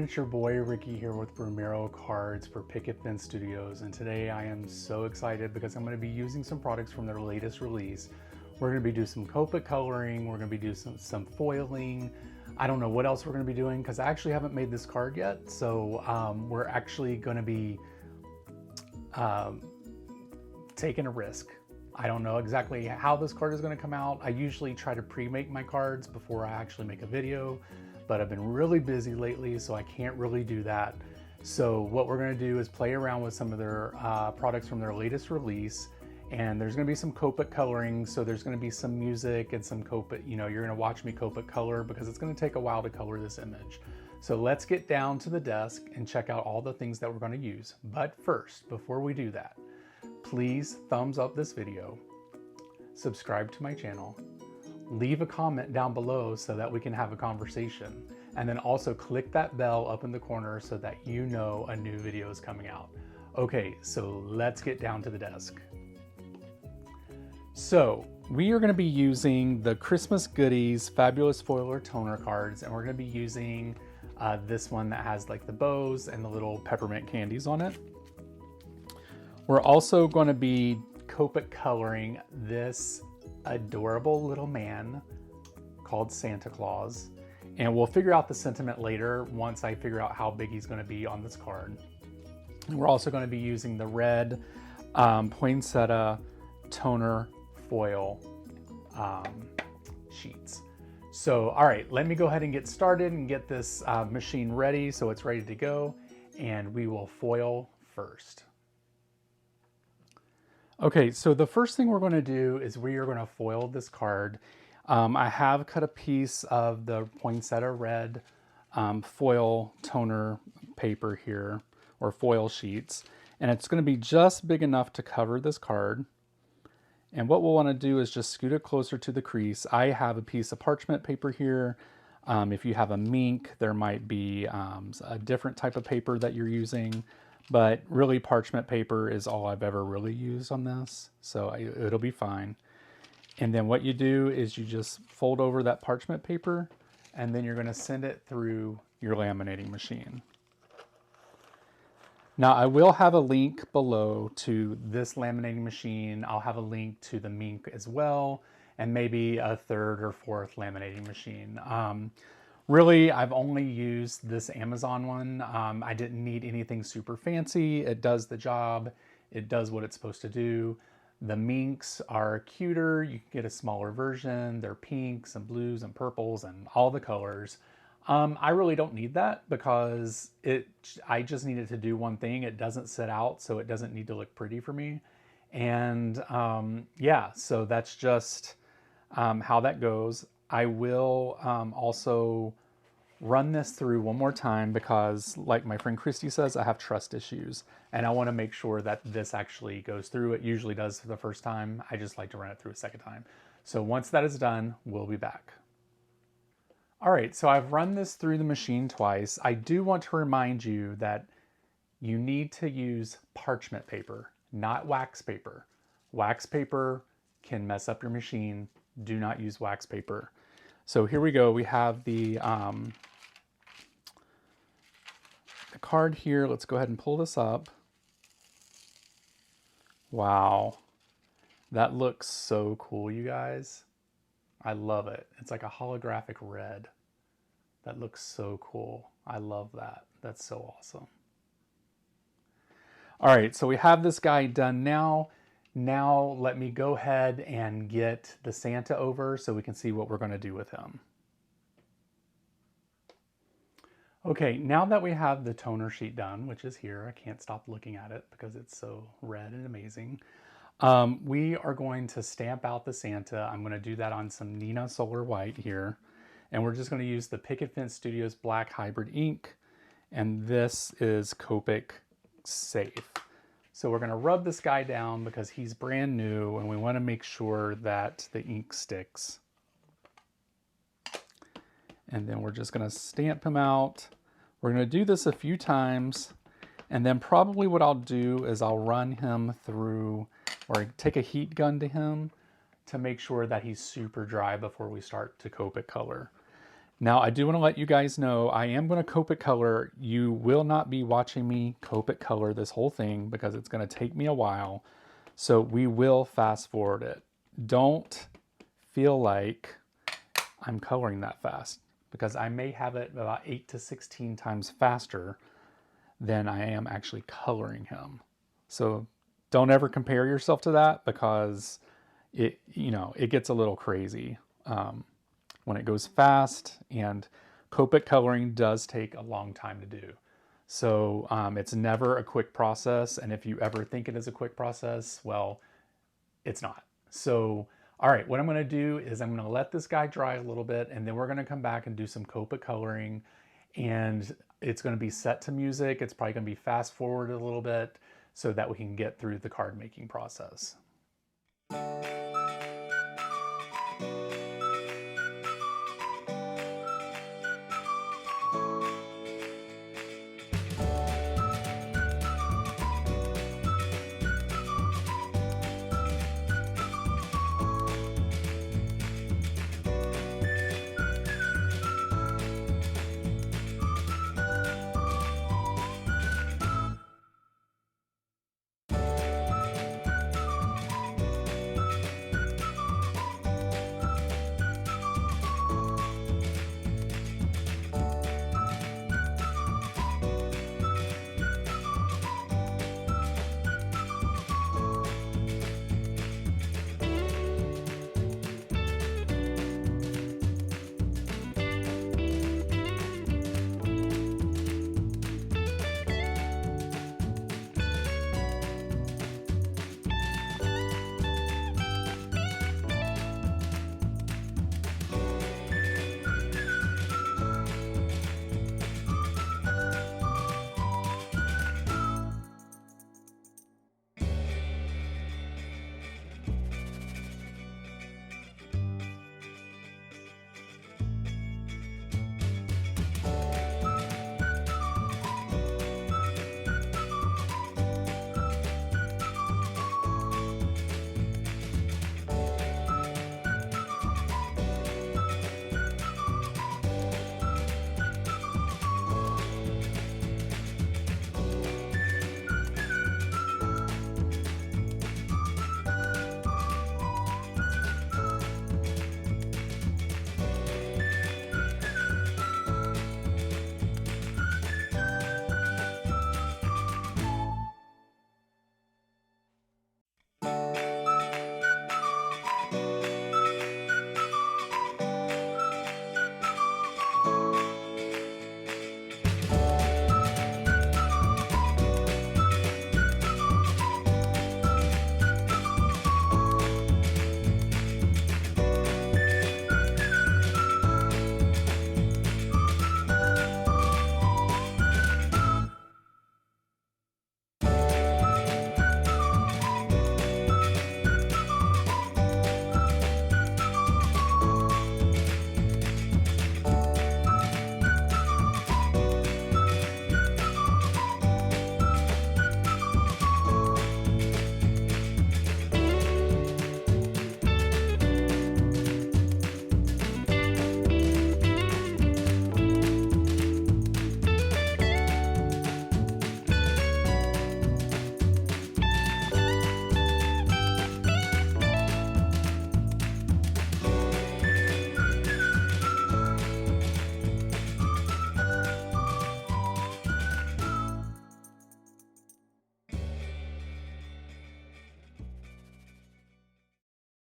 it's your boy Ricky here with Romero Cards for Picket Fence Studios, and today I am so excited because I'm going to be using some products from their latest release. We're going to be doing some Copic coloring, we're going to be doing some foiling. I don't know what else we're going to be doing because I actually haven't made this card yet, so we're actually going to be taking a risk. I don't know exactly how this card is going to come out. I usually try to pre-make my cards before I actually make a video, but I've been really busy lately, so I can't really do that. So what we're going to do is play around with some of their products from their latest release, and there's going to be some Copic coloring, so there's going to be some music and some Copic, you know, you're going to watch me Copic color because it's going to take a while to color this image. So let's get down to the desk and check out all the things that we're going to use. But first, before we do that, please thumbs up this video, subscribe to my channel, leave a comment down below so that we can have a conversation, and then also click that bell up in the corner so that you know a new video is coming out. Okay, so let's get down to the desk. So we are going to be using the Christmas Goodies Fabulous Foiler Toner cards, and we're going to be using this one that has like the bows and the little peppermint candies on it. We're also going to be Copic coloring this adorable little man called Santa Claus, and we'll figure out the sentiment later once I figure out how big he's going to be on this card. And we're also going to be using the red Poinsettia toner foil sheets. So all right, let me go ahead and get started and get this machine ready so it's ready to go, and we will foil first. Okay, so the first thing we're going to do is we are going to foil this card. I have cut a piece of the Poinsettia red foil toner paper here, or foil sheets, and it's going to be just big enough to cover this card. And what we'll want to do is just scoot it closer to the crease. I have a piece of parchment paper here. If you have a mink, there might be a different type of paper that you're using. But really, parchment paper is all I've ever really used on this, so it'll be fine. And then what you do is you just fold over that parchment paper, and then you're going to send it through your laminating machine. Now, I will have a link below to this laminating machine. I'll have a link to the mink as well, and maybe a third or fourth laminating machine. Really, I've only used this Amazon one. I didn't need anything super fancy. It does the job. It does what it's supposed to do. The minks are cuter. You can get a smaller version. They're pinks and blues and purples and all the colors. I really don't need that because I just need it to do one thing. It doesn't sit out, so it doesn't need to look pretty for me. And yeah, so that's just how that goes. I will also run this through one more time because, like my friend Christy says, I have trust issues, and I want to make sure that this actually goes through. It usually does for the first time. I just like to run it through a second time. So once that is done, we'll be back. All right, so I've run this through the machine twice. I do want to remind you that you need to use parchment paper, not wax paper. Wax paper can mess up your machine. Do not use wax paper. So here we go. We have the card here. Let's go ahead and pull this up. Wow. That looks so cool, you guys. I love it. It's like a holographic red. That looks so cool. I love that. That's so awesome. All right, so we have this guy done now. Now let me go ahead and get the Santa over so we can see what we're going to do with him. Okay, now that we have the toner sheet done, which is here, I can't stop looking at it because it's so red and amazing. We are going to stamp out the Santa. I'm going to do that on some Neenah Solar White here. And we're just going to use the Picket Fence Studios Black Hybrid ink. And this is Copic Safe. So we're going to rub this guy down because he's brand new and we want to make sure that the ink sticks. And then we're just going to stamp him out. We're going to do this a few times, and then probably what I'll do is I'll run him through, or take a heat gun to him to make sure that he's super dry before we start to Copic color. Now, I do want to let you guys know I am going to Copic color. You will not be watching me Copic color this whole thing because it's going to take me a while. So we will fast forward it. Don't feel like I'm coloring that fast because I may have it about 8 to 16 times faster than I am actually coloring him. So don't ever compare yourself to that because it gets a little crazy when it goes fast, and Copic coloring does take a long time to do. So it's never a quick process, and if you ever think it is a quick process, well, it's not. So, all right, what I'm gonna do is I'm gonna let this guy dry a little bit, and then we're gonna come back and do some Copic coloring, and it's gonna be set to music. It's probably gonna be fast forward a little bit so that we can get through the card making process.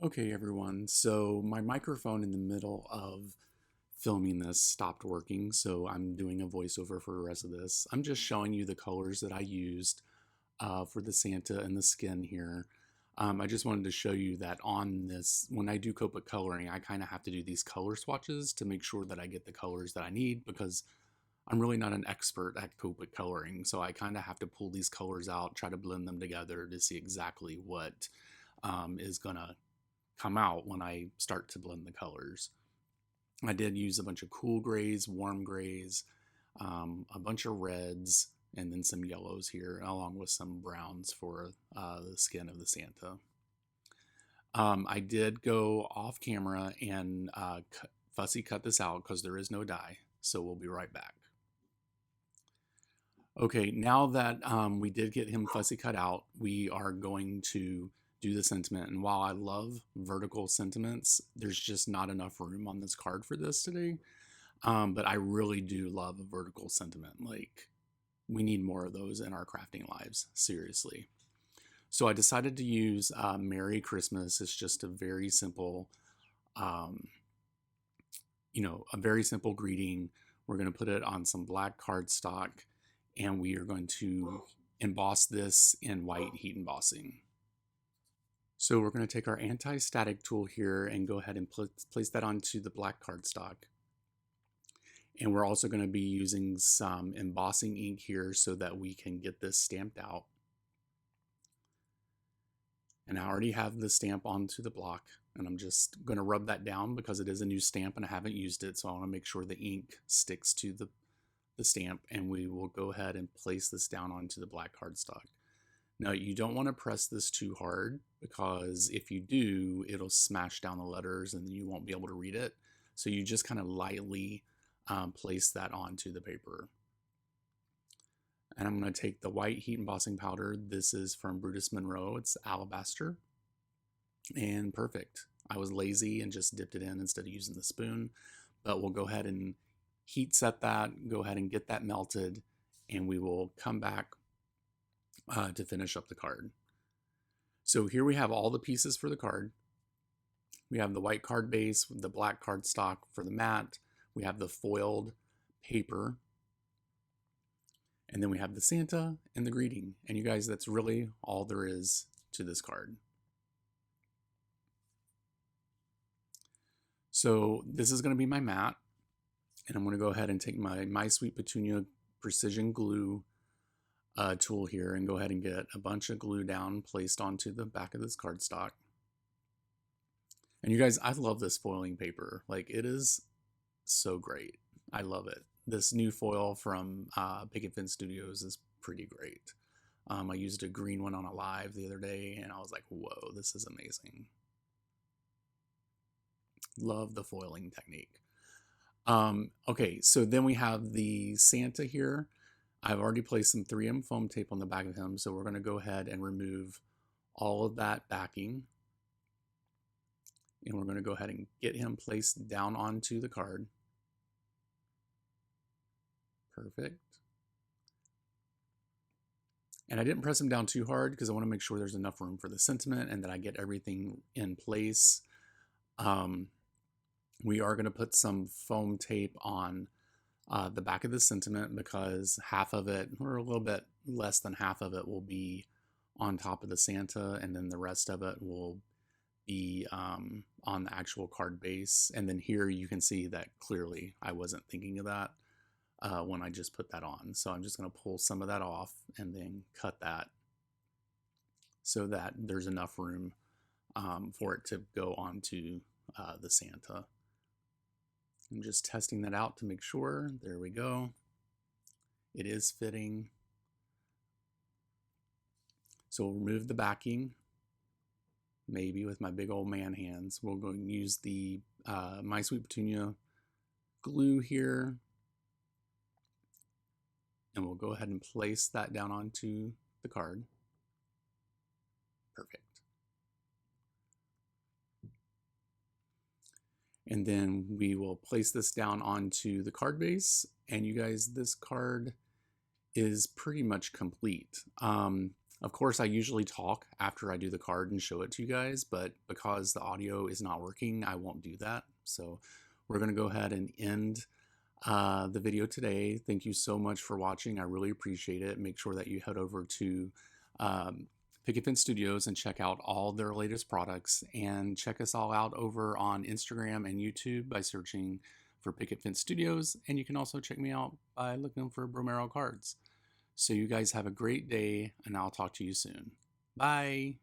Okay, everyone, so my microphone in the middle of filming this stopped working, so I'm doing a voiceover for the rest of this. I'm just showing you the colors that I used for the Santa and the skin here. I just wanted to show you that on this, when I do Copic coloring, I kind of have to do these color swatches to make sure that I get the colors that I need, because I'm really not an expert at Copic coloring, so I kind of have to pull these colors out, try to blend them together to see exactly what is gonna come out when I start to blend the colors. I did use a bunch of cool grays, warm grays, a bunch of reds, and then some yellows here, along with some browns for the skin of the Santa. I did go off camera and fussy cut this out because there is no die. So we'll be right back. Okay, now that we did get him fussy cut out, we are going to do the sentiment. And while I love vertical sentiments, there's just not enough room on this card for this today. But I really do love a vertical sentiment. Like, we need more of those in our crafting lives, seriously. So I decided to use Merry Christmas. It's just a very simple, a very simple greeting. We're going to put it on some black cardstock, and we are going to emboss this in white heat embossing. So we're going to take our anti-static tool here and go ahead and place that onto the black cardstock. And we're also going to be using some embossing ink here so that we can get this stamped out. And I already have the stamp onto the block, and I'm just going to rub that down because it is a new stamp and I haven't used it. So I want to make sure the ink sticks to the stamp, and we will go ahead and place this down onto the black cardstock. Now, you don't want to press this too hard because if you do, it'll smash down the letters and you won't be able to read it. So you just kind of lightly place that onto the paper. And I'm going to take the white heat embossing powder. This is from Brutus Monroe. It's Alabaster. And perfect. I was lazy and just dipped it in instead of using the spoon. But we'll go ahead and heat set that, go ahead and get that melted, and we will come back to finish up the card. So here we have all the pieces for the card. We have the white card base, the black cardstock for the mat. We have the foiled paper. And then we have the Santa and the greeting. And you guys, that's really all there is to this card. So this is going to be my mat. And I'm going to go ahead and take my My Sweet Petunia precision glue tool here and go ahead and get a bunch of glue down placed onto the back of this cardstock. And you guys, I love this foiling paper. Like, it is so great. I love it. This new foil from Picket Fence Studios is pretty great. I used a green one on a live the other day, and I was like, whoa, this is amazing. Love the foiling technique. Okay, so then we have the Santa here. I've already placed some 3M foam tape on the back of him, so we're going to go ahead and remove all of that backing. And we're going to go ahead and get him placed down onto the card. Perfect. And I didn't press him down too hard because I want to make sure there's enough room for the sentiment and that I get everything in place. We are going to put some foam tape on the back of the sentiment because half of it, or a little bit less than half of it, will be on top of the Santa, and then the rest of it will be on the actual card base. And then here you can see that clearly I wasn't thinking of that when I just put that on. So I'm just going to pull some of that off and then cut that so that there's enough room for it to go onto the Santa. I'm just testing that out to make sure. There we go. It is fitting. So we'll remove the backing, maybe with my big old man hands. We'll go and use the My Sweet Petunia glue here. And we'll go ahead and place that down onto the card. Perfect. And then we will place this down onto the card base. And you guys, this card is pretty much complete. Of course, I usually talk after I do the card and show it to you guys, but because the audio is not working, I won't do that. So we're going to go ahead and end the video today. Thank you so much for watching. I really appreciate it. Make sure that you head over to Picket Fence Studios and check out all their latest products, and check us all out over on Instagram and YouTube by searching for Picket Fence Studios. And you can also check me out by looking for Bromero Cards. So you guys have a great day, and I'll talk to you soon. Bye.